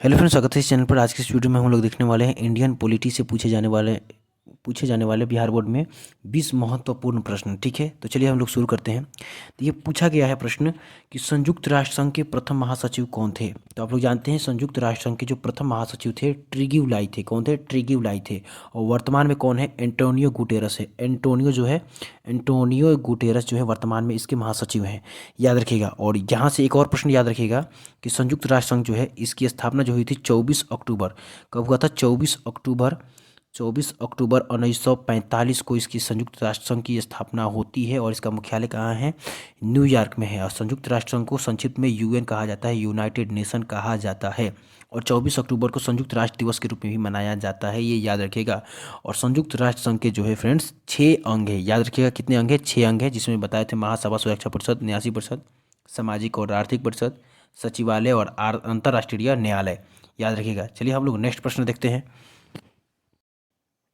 Hello friends, स्वागत है इस चैनल पर। आज के इस वीडियो में हम लोग देखने वाले हैं इंडियन पॉलिटी से पूछे जाने वाले बिहार बोर्ड में 20 महत्वपूर्ण प्रश्न। ठीक है, तो चलिए हम लोग शुरू करते हैं। तो ये पूछा गया है प्रश्न कि संयुक्त राष्ट्र संघ के प्रथम महासचिव कौन थे। तो आप लोग जानते हैं संयुक्त राष्ट्र संघ के जो प्रथम महासचिव थे ट्रिग्यू लाई थे। कौन थे? ट्रिग्यू लाई थे। और वर्तमान में कौन है? एंटोनियो गुटेरस है। एंटोनियो गुटेरस जो है वर्तमान में इसके महासचिव हैं, याद रखिएगा। और यहाँ से एक और प्रश्न याद रखिएगा कि संयुक्त राष्ट्र संघ जो है इसकी स्थापना जो हुई थी 24 अक्टूबर। कब हुआ था? 24 अक्टूबर 1945 को इसकी संयुक्त राष्ट्र संघ की स्थापना होती है। और इसका मुख्यालय कहाँ है? न्यूयॉर्क में है। और संयुक्त राष्ट्र संघ को संक्षिप्त में यूएन कहा जाता है, यूनाइटेड नेशन कहा जाता है। और 24 अक्टूबर को संयुक्त राष्ट्र दिवस के रूप में भी मनाया जाता है, ये याद रखिएगा। और संयुक्त राष्ट्र संघ के जो है फ्रेंड्स 6 अंग है, याद रखिएगा। कितने अंग है? 6 अंग है, जिसमें बताए थे महासभा, सुरक्षा परिषद 89%, सामाजिक और आर्थिक परिषद, सचिवालय और अंतर्राष्ट्रीय न्यायालय, याद रखिएगा। चलिए हम लोग नेक्स्ट प्रश्न देखते हैं।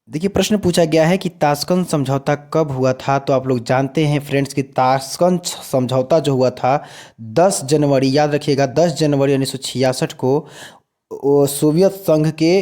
देखिए, प्रश्न पूछा गया है कि ताशकंद समझौता कब हुआ था। तो आप लोग जानते हैं फ्रेंड्स कि ताशकंद समझौता जो हुआ था 10 जनवरी, याद रखिएगा, 10 जनवरी 1966 को सोवियत संघ के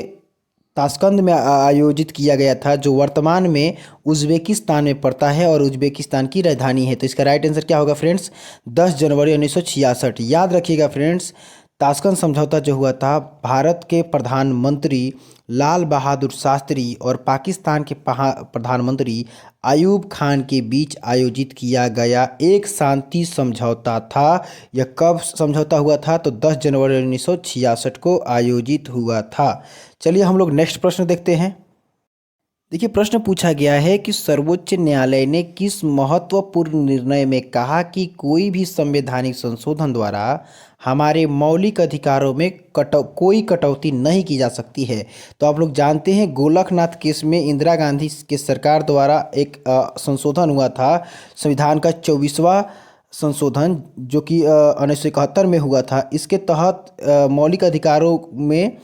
ताशकंद में आयोजित किया गया था, जो वर्तमान में उज़्बेकिस्तान में पड़ता है और उज़्बेकिस्तान की राजधानी है। तो इसका राइट आंसर क्या होगा फ्रेंड्स? 10 जनवरी 1966। याद रखिएगा फ्रेंड्स, ताशकंद समझौता जो हुआ था भारत के प्रधानमंत्री लाल बहादुर शास्त्री और पाकिस्तान के प्रधानमंत्री आयूब खान के बीच आयोजित किया गया एक शांति समझौता था। यह कब समझौता हुआ था? तो 10 जनवरी 1966 को आयोजित हुआ था। चलिए हम लोग नेक्स्ट प्रश्न देखते हैं। देखिए, प्रश्न पूछा गया है कि सर्वोच्च न्यायालय ने किस महत्वपूर्ण निर्णय में कहा कि कोई भी संवैधानिक संशोधन द्वारा हमारे मौलिक अधिकारों में कोई कटौती नहीं की जा सकती है। तो आप लोग जानते हैं गोलकनाथ केस में इंदिरा गांधी के सरकार द्वारा एक संशोधन हुआ था, संविधान का 24वां संशोधन, जो कि 1971 में हुआ था। इसके तहत मौलिक अधिकारों में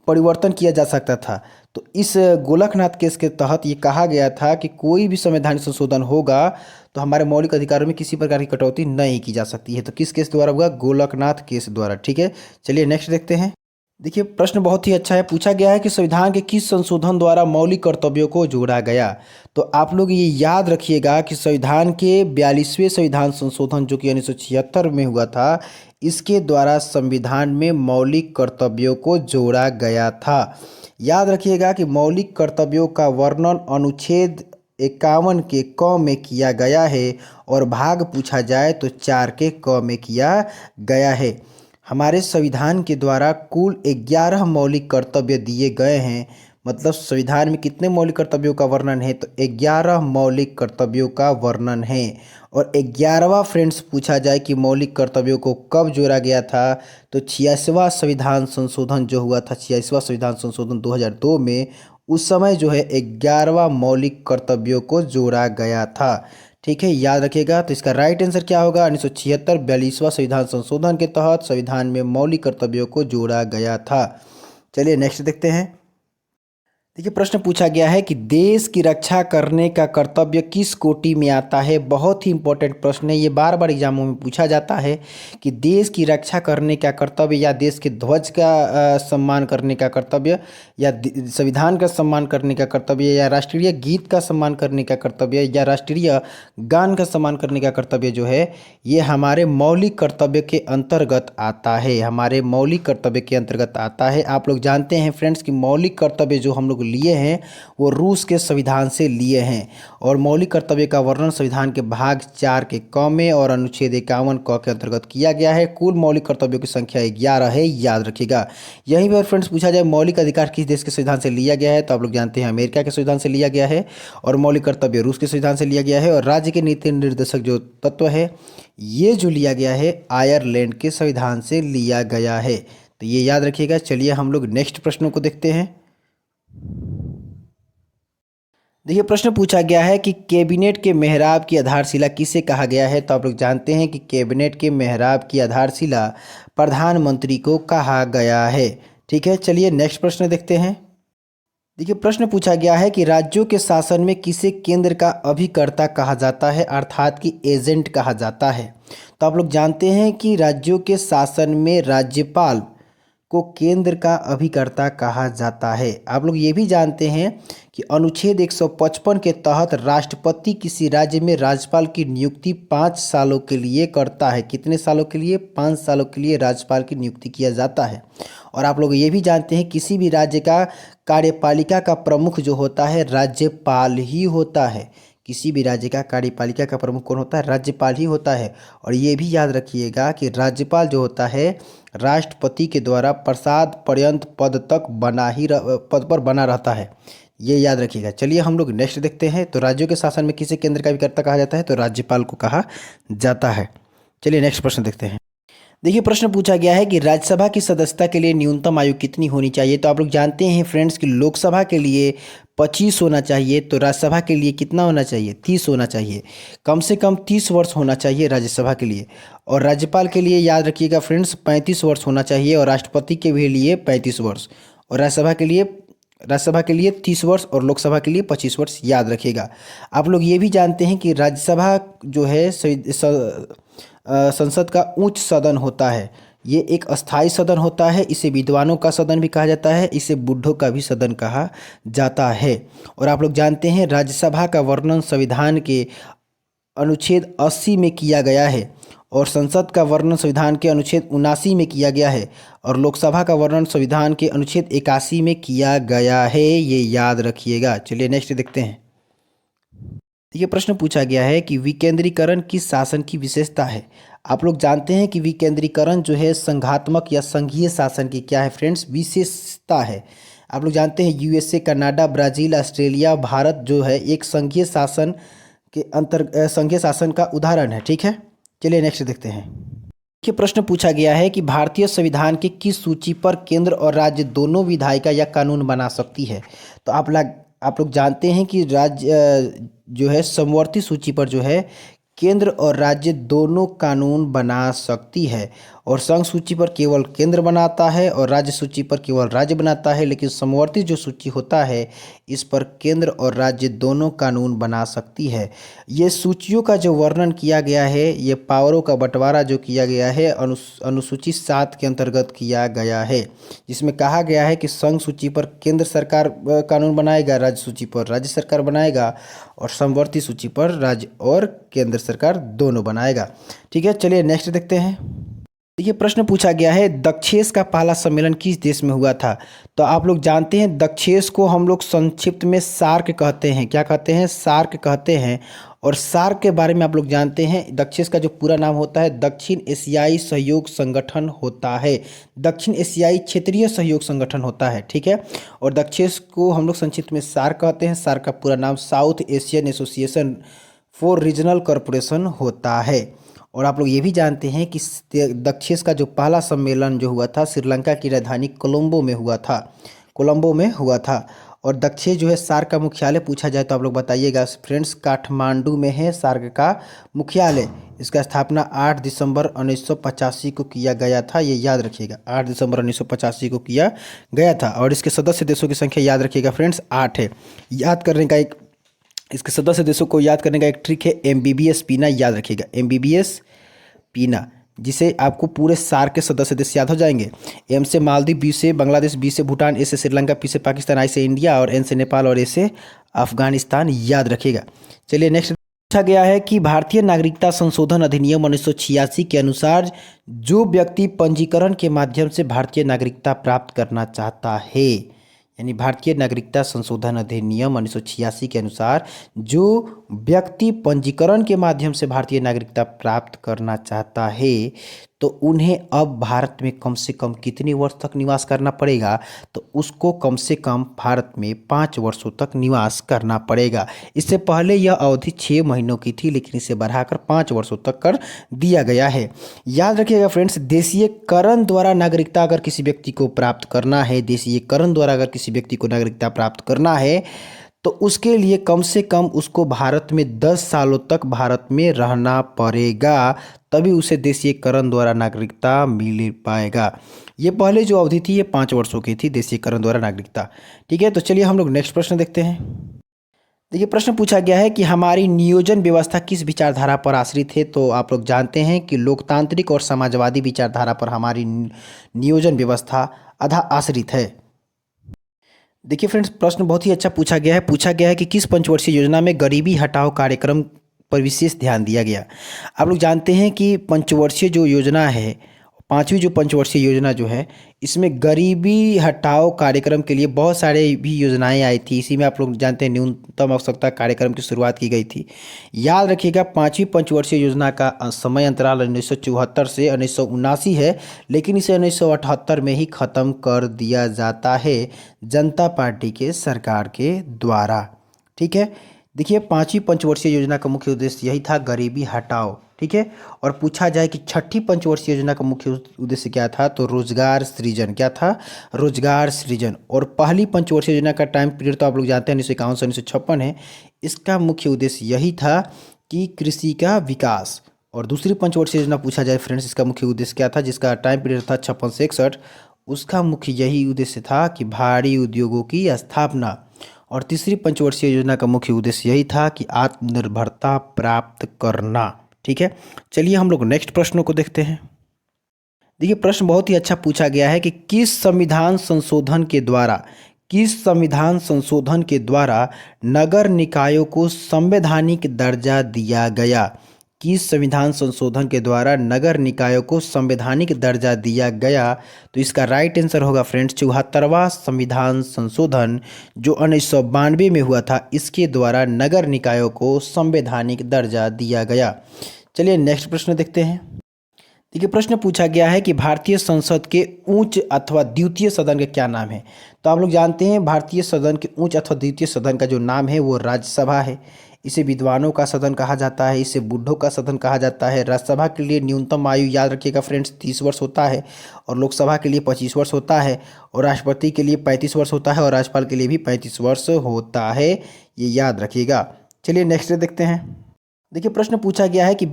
परिवर्तन किया जा सकता था। तो इस गोलकनाथ केस के तहत ये कहा गया था कि कोई भी संवैधानिक संशोधन होगा तो हमारे मौलिक अधिकारों में किसी प्रकार की कटौती नहीं की जा सकती है। तो किस केस द्वारा हुआ? गोलकनाथ केस द्वारा। ठीक है, चलिए नेक्स्ट देखते हैं। देखिए, प्रश्न बहुत ही अच्छा है। पूछा गया है कि संविधान के किस संशोधन द्वारा मौलिक कर्तव्यों को जोड़ा गया। तो आप लोग ये याद रखिएगा कि संविधान के 42वें संविधान संशोधन, जो कि 1976 में हुआ था, इसके द्वारा संविधान में मौलिक कर्तव्यों को जोड़ा गया था। याद रखिएगा कि मौलिक कर्तव्यों का वर्णन अनुच्छेद 51 के क में किया गया है और भाग पूछा जाए तो 4 के क में किया गया है। हमारे संविधान के द्वारा कुल 11 मौलिक कर्तव्य दिए गए हैं। मतलब संविधान में कितने मौलिक कर्तव्यों का वर्णन है? तो 11 मौलिक कर्तव्यों का वर्णन है। और 11वां फ्रेंड्स पूछा जाए कि मौलिक कर्तव्यों को कब जोड़ा गया था, तो 86वां संविधान संशोधन जो हुआ था, 86वां संविधान संशोधन 2002 में, उस समय जो है 11वां मौलिक कर्तव्यों को जोड़ा गया था। ठीक है, याद रखिएगा। तो इसका राइट आंसर क्या होगा? 1976 42वां संविधान संशोधन के तहत संविधान में मौलिक कर्तव्यों को जोड़ा गया था। चलिए नेक्स्ट देखते हैं। देखिए, प्रश्न पूछा गया है कि देश की रक्षा करने का कर्तव्य किस कोटि में आता है। बहुत ही इंपॉर्टेंट प्रश्न है, ये बार बार एग्जामों में पूछा जाता है कि देश की रक्षा करने का कर्तव्य, या देश के ध्वज का सम्मान करने का कर्तव्य, या संविधान का सम्मान करने का कर्तव्य, या राष्ट्रीय गीत का सम्मान करने का कर्तव्य, या राष्ट्रीय गान का सम्मान करने का कर्तव्य जो है, ये हमारे मौलिक कर्तव्य के अंतर्गत आता है। हमारे मौलिक कर्तव्य के अंतर्गत आता है। आप लोग जानते हैं फ्रेंड्स कि मौलिक कर्तव्य जो हम लोग लिए हैं वो रूस के संविधान से लिए हैं। और मौलिक कर्तव्य का वर्णन संविधान के भाग 4 के क में और अनुच्छेद 51 क के अंतर्गत किया गया है। कुल मौलिक कर्तव्यों की संख्या 11 है, याद रखिएगा। यहीं पर फ्रेंड्स पूछा जाए मौलिक अधिकार किस देश के संविधान से लिया गया है, तो आप लोग जानते हैं अमेरिका के संविधान से लिया गया है। और मौलिक कर्तव्य रूस के संविधान से लिया गया है। और राज्य के नीति निर्देशक जो तत्व है, ये जो लिया गया है आयरलैंड के संविधान से लिया गया है। तो ये याद रखिएगा। चलिए हम लोग नेक्स्ट प्रश्नों को देखते हैं। देखिए, प्रश्न पूछा गया है कि कैबिनेट के मेहराब की आधारशिला किसे कहा गया है। तो आप लोग जानते हैं कि कैबिनेट के मेहराब की आधारशिला प्रधानमंत्री को कहा गया है। ठीक है, चलिए नेक्स्ट प्रश्न देखते हैं। देखिए, प्रश्न पूछा गया है कि राज्यों के शासन में किसे केंद्र का अभिकर्ता कहा जाता है, अर्थात कि एजेंट कहा जाता है। तो आप लोग जानते हैं कि राज्यों के शासन में राज्यपाल को केंद्र का अभिकर्ता कहा जाता है। आप लोग ये भी जानते हैं कि अनुच्छेद 155 के तहत राष्ट्रपति किसी राज्य में राज्यपाल की नियुक्ति 5 सालों के लिए करता है। कितने सालों के लिए? 5 सालों के लिए राज्यपाल की नियुक्ति किया जाता है। और आप लोग ये भी जानते हैं किसी भी राज्य का कार्यपालिका का प्रमुख जो होता है राज्यपाल ही होता है। किसी भी राज्य का कार्यपालिका का प्रमुख कौन होता है? राज्यपाल ही होता है। और ये भी याद रखिएगा कि राज्यपाल जो होता है राष्ट्रपति के द्वारा प्रसाद पर्यंत पद पर बना रहता है। ये याद रखिएगा। चलिए हम लोग नेक्स्ट देखते हैं। तो राज्यों के शासन में किसे केंद्र का अभिकर्ता कहा जाता है? तो राज्यपाल को कहा जाता है। चलिए नेक्स्ट प्रश्न देखते हैं। देखिए प्रश्न पूछा गया है कि राज्यसभा की सदस्यता के लिए न्यूनतम आयु कितनी होनी चाहिए? तो आप लोग जानते हैं फ्रेंड्स कि लोकसभा के लिए 25 होना चाहिए, तो राज्यसभा के लिए कितना होना चाहिए? 30 होना चाहिए। कम से कम 30 वर्ष होना चाहिए राज्यसभा के लिए। और राज्यपाल के लिए याद रखिएगा फ्रेंड्स 35 वर्ष होना चाहिए, और राष्ट्रपति के भी लिए 35 वर्ष, और राज्यसभा के लिए 30 वर्ष और लोकसभा के लिए 25 वर्ष याद रखिएगा। आप लोग ये भी जानते हैं कि राज्यसभा जो है संसद का उच्च सदन होता है। ये एक अस्थाई सदन होता है। इसे विद्वानों का सदन भी कहा जाता है, इसे बुढ़ों का भी सदन कहा जाता है। और आप लोग जानते हैं राज्यसभा का वर्णन संविधान के अनुच्छेद 80 में किया गया है, और संसद का वर्णन संविधान के अनुच्छेद 79 में किया गया है, और लोकसभा का वर्णन संविधान के अनुच्छेद 81 में किया गया है। ये याद रखिएगा। चलिए नेक्स्ट देखते हैं। ये प्रश्न पूछा गया है कि विकेंद्रीकरण किस शासन की विशेषता है? आप लोग जानते हैं कि विकेंद्रीकरण जो है संघात्मक या संघीय शासन की क्या है फ्रेंड्स? विशेषता है। आप लोग जानते हैं USA, Canada, Brazil, Australia, Bharat जो है एक संघीय शासन का उदाहरण है। ठीक है, चलिए नेक्स्ट देखते हैं। ये प्रश्न पूछा गया है कि भारतीय संविधान की किस सूची पर केंद्र और राज्य दोनों विधायिका या कानून बना सकती है? तो आप लोग जानते हैं कि राज्य जो है समवर्ती सूची पर जो है केंद्र और राज्य दोनों कानून बना सकती है, और संघ सूची पर केवल केंद्र बनाता है और राज्य सूची पर केवल राज्य बनाता है। लेकिन समवर्ती जो सूची होता है इस पर केंद्र और राज्य दोनों कानून बना सकती है। ये सूचियों का जो वर्णन किया गया है, ये पावरों का बंटवारा जो किया गया है अनुसूची 7 के अंतर्गत किया गया है, जिसमें कहा गया है कि संघ सूची पर केंद्र सरकार कानून बनाएगा, राज्य सूची पर राज्य सरकार बनाएगा, और समवर्ती सूची पर राज्य और केंद्र सरकार दोनों बनाएगा। ठीक है, चलिए नेक्स्ट देखते हैं। ये प्रश्न पूछा गया है दक्षेस का पहला सम्मेलन किस देश में हुआ था? तो आप लोग जानते हैं दक्षेस को हम लोग संक्षिप्त में सार्क कहते हैं। क्या कहते हैं? सार्क कहते हैं। और सार्क के बारे में आप लोग जानते हैं दक्षेस का जो पूरा नाम होता है दक्षिण एशियाई सहयोग संगठन होता है। दक्षिण एशियाई क्षेत्रीय सहयोग संगठन होता है। ठीक है, और दक्षेस को हम लोग संक्षिप्त में सार्क कहते हैं। सार्क का पूरा नाम south Asian association for regional corporation होता है। और आप लोग ये भी जानते हैं कि दक्षेस का जो पहला सम्मेलन जो हुआ था श्रीलंका की राजधानी कोलंबो में हुआ था। और दक्षेस जो है सार्क का मुख्यालय पूछा जाए तो आप लोग बताइएगा फ्रेंड्स। काठमांडू में है सार्क का मुख्यालय। इसका स्थापना 8 दिसंबर 1985 को किया गया था। ये याद रखिएगा, 8 दिसंबर 1985 को किया गया था। और इसके सदस्य देशों की संख्या याद रखिएगा फ्रेंड्स 8 है। इसके सदस्य देशों को याद करने का एक ट्रिक है MBBS पीना, याद रखिएगा MBBS पीना, जिसे आपको पूरे सार्क के सदस्य देश याद हो जाएंगे। M से मालदीव, B से बांग्लादेश, B से भूटान, A से श्रीलंका, P से पाकिस्तान, I से इंडिया और N से नेपाल और A से अफगानिस्तान, याद रखिएगा। चलिए नेक्स्ट पूछा गया है कि भारतीय नागरिकता संशोधन अधिनियम 1986 के अनुसार जो व्यक्ति पंजीकरण के माध्यम से भारतीय नागरिकता प्राप्त करना चाहता है, यानी भारतीय नागरिकता संशोधन अधिनियम 1986 के अनुसार जो व्यक्ति पंजीकरण के माध्यम से भारतीय नागरिकता प्राप्त करना चाहता है तो उन्हें अब भारत में कम से कम कितने वर्ष तक निवास करना पड़ेगा? तो उसको कम से कम भारत में 5 वर्षों तक निवास करना पड़ेगा। इससे पहले यह अवधि 6 महीनों की थी, लेकिन इसे बढ़ाकर 5 वर्षों तक कर दिया गया है। याद रखिएगा फ्रेंड्स, देशीयकरण द्वारा नागरिकता अगर किसी व्यक्ति को प्राप्त करना है, देशीयकरण द्वारा अगर किसी व्यक्ति को नागरिकता प्राप्त करना है तो उसके लिए कम से कम उसको भारत में 10 सालों तक भारत में रहना पड़ेगा, तभी उसे देशीयकरण द्वारा नागरिकता मिल पाएगा। ये पहले जो अवधि थी ये 5 वर्षों की थी देशीयकरण द्वारा नागरिकता। ठीक है, तो चलिए हम लोग नेक्स्ट प्रश्न देखते हैं। देखिए प्रश्न पूछा गया है कि हमारी नियोजन व्यवस्था किस विचारधारा पर आश्रित है? तो आप लोग जानते हैं कि लोकतांत्रिक और समाजवादी विचारधारा पर हमारी नियोजन व्यवस्था आधा आश्रित है। देखिए फ्रेंड्स, प्रश्न बहुत ही अच्छा पूछा गया है कि किस पंचवर्षीय योजना में गरीबी हटाओ कार्यक्रम पर विशेष ध्यान दिया गया। आप लोग जानते हैं कि पंचवर्षीय जो योजना है, पांचवी जो पंचवर्षीय योजना जो है, इसमें गरीबी हटाओ कार्यक्रम के लिए बहुत सारे भी योजनाएं आई थी। इसी में आप लोग जानते हैं न्यूनतम आवश्यकता कार्यक्रम की शुरुआत की गई थी। याद रखिएगा, पांचवी पंचवर्षीय योजना का समय अंतराल 1974 से 1979 है, लेकिन इसे 1978 में ही खत्म कर दिया जाता है जनता पार्टी के सरकार के द्वारा। ठीक है, देखिए पांचवी पंचवर्षीय योजना का मुख्य उद्देश्य यही था, गरीबी हटाओ। ठीक है, और पूछा जाए कि छठी पंचवर्षीय योजना का मुख्य उद्देश्य क्या था, तो रोजगार सृजन। क्या था? रोजगार सृजन। और पहली पंचवर्षीय योजना का टाइम पीरियड तो आप लोग जानते हैं 1951 से 1956 है। इसका मुख्य उद्देश्य यही था कि कृषि का विकास। और दूसरी पंचवर्षीय योजना पूछा जाए फ्रेंड्स, इसका मुख्य उद्देश्य क्या था, जिसका टाइम पीरियड था 56 से 61, उसका मुख्य यही उद्देश्य था कि भारी उद्योगों की स्थापना। और तीसरी पंचवर्षीय योजना का मुख्य उद्देश्य यही था कि आत्मनिर्भरता प्राप्त करना। ठीक है, चलिए हम लोग नेक्स्ट प्रश्नों को देखते हैं। देखिए प्रश्न बहुत ही अच्छा पूछा गया है कि किस संविधान संशोधन के द्वारा नगर निकायों को संवैधानिक दर्जा दिया गया। किस संविधान संशोधन के द्वारा नगर निकायों को संवैधानिक दर्जा दिया गया, तो इसका राइट आंसर होगा फ्रेंड्स 74वां संविधान संशोधन जो 1992 में हुआ था, इसके द्वारा नगर निकायों को संवैधानिक दर्जा दिया गया। चलिए नेक्स्ट प्रश्न देखते हैं। देखिए प्रश्न पूछा गया है कि भारतीय संसद के उच्च अथवा द्वितीय सदन का क्या नाम है। तो आप लोग जानते हैं भारतीय सदन के उच्च अथवा द्वितीय सदन का जो नाम है वो राज्यसभा है। इसे विद्वानों का सदन कहा जाता है, इसे बूढ़ों का सदन कहा जाता है। राज्यसभा के लिए न्यूनतम आयु याद रखिएगा फ्रेंड्स 30 वर्ष होता है, और लोकसभा के लिए 25 वर्ष होता है, और राष्ट्रपति के लिए 35 वर्ष होता है, और राज्यपाल के लिए भी 35 वर्ष होता है, ये याद रखिएगा। चलिए नेक्स्ट देखते हैं। देखिए प्रश्न पूछा गया है कि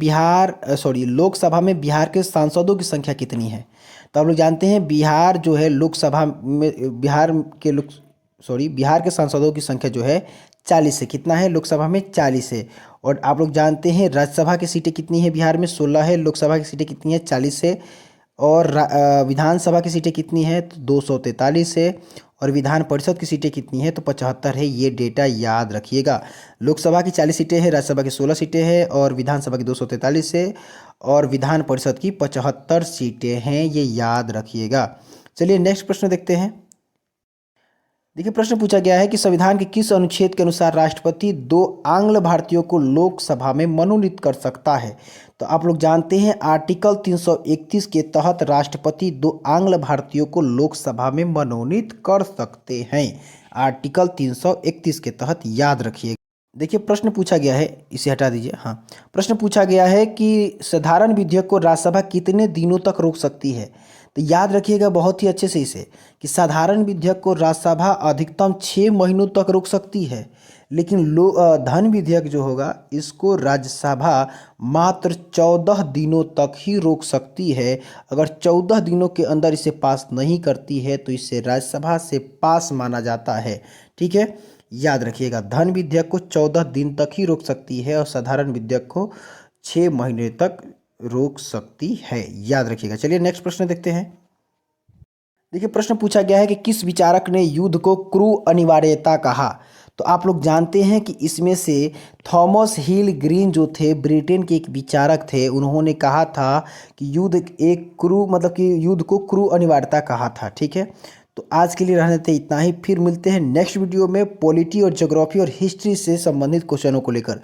लोकसभा में बिहार के सांसदों की संख्या कितनी है। तो आप लोग जानते हैं बिहार जो है लोकसभा में बिहार के सांसदों की संख्या जो है 40 है। कितना है? लोकसभा में 40 है। और आप लोग जानते हैं राज्यसभा की सीटें कितनी है? बिहार में 16 है। लोकसभा की सीटें कितनी है? 40 है। और विधानसभा की सीटें कितनी है? तो 243 है। और विधान परिषद की सीटें कितनी है? तो 75 है। ये डेटा याद रखिएगा। लोकसभा की 40 सीटें हैं, राज्यसभा की 16 सीटें हैं, और विधानसभा की 243 है, और विधान परिषद की 75 सीटें हैं। ये याद रखिएगा। चलिए नेक्स्ट प्रश्न देखते हैं। देखिए प्रश्न पूछा गया है कि संविधान के किस अनुच्छेद के अनुसार राष्ट्रपति 2 आंग्ल भारतीयों को लोकसभा में मनोनीत कर सकता है। तो आप लोग जानते हैं आर्टिकल 331 के तहत राष्ट्रपति 2 आंग्ल भारतीयों को लोकसभा में मनोनीत कर सकते हैं। आर्टिकल 331 के तहत, याद रखिए। देखिए प्रश्न पूछा गया है, इसे हटा दीजिए। हाँ, प्रश्न पूछा गया है कि साधारण विधेयक को राज्यसभा कितने दिनों तक रोक सकती है। तो याद रखिएगा बहुत ही अच्छे से इसे, कि साधारण विधेयक को राज्यसभा अधिकतम 6 महीनों तक रोक सकती है, लेकिन धन विधेयक जो होगा इसको राज्यसभा मात्र 14 दिनों तक ही रोक सकती है। अगर 14 दिनों के अंदर इसे पास नहीं करती है तो इसे राज्यसभा से पास माना जाता है। ठीक है, याद रखिएगा, धन विधेयक को 14 दिन तक ही रोक सकती है, और साधारण विधेयक को 6 महीने तक रोक सकती है। याद रखिएगा। चलिए नेक्स्ट प्रश्न देखते हैं। देखिए प्रश्न पूछा गया है कि किस विचारक ने युद्ध को क्रूर अनिवार्यता कहा। तो आप लोग जानते हैं कि इसमें से थॉमस हिल ग्रीन जो थे, ब्रिटेन के एक विचारक थे, उन्होंने कहा था कि युद्ध को क्रूर अनिवार्यता कहा था। ठीक है, तो आज के लिए रहने देते इतना ही। फिर मिलते हैं नेक्स्ट वीडियो में पॉलिटी और ज्योग्राफी और हिस्ट्री से संबंधित क्वेश्चनों को लेकर।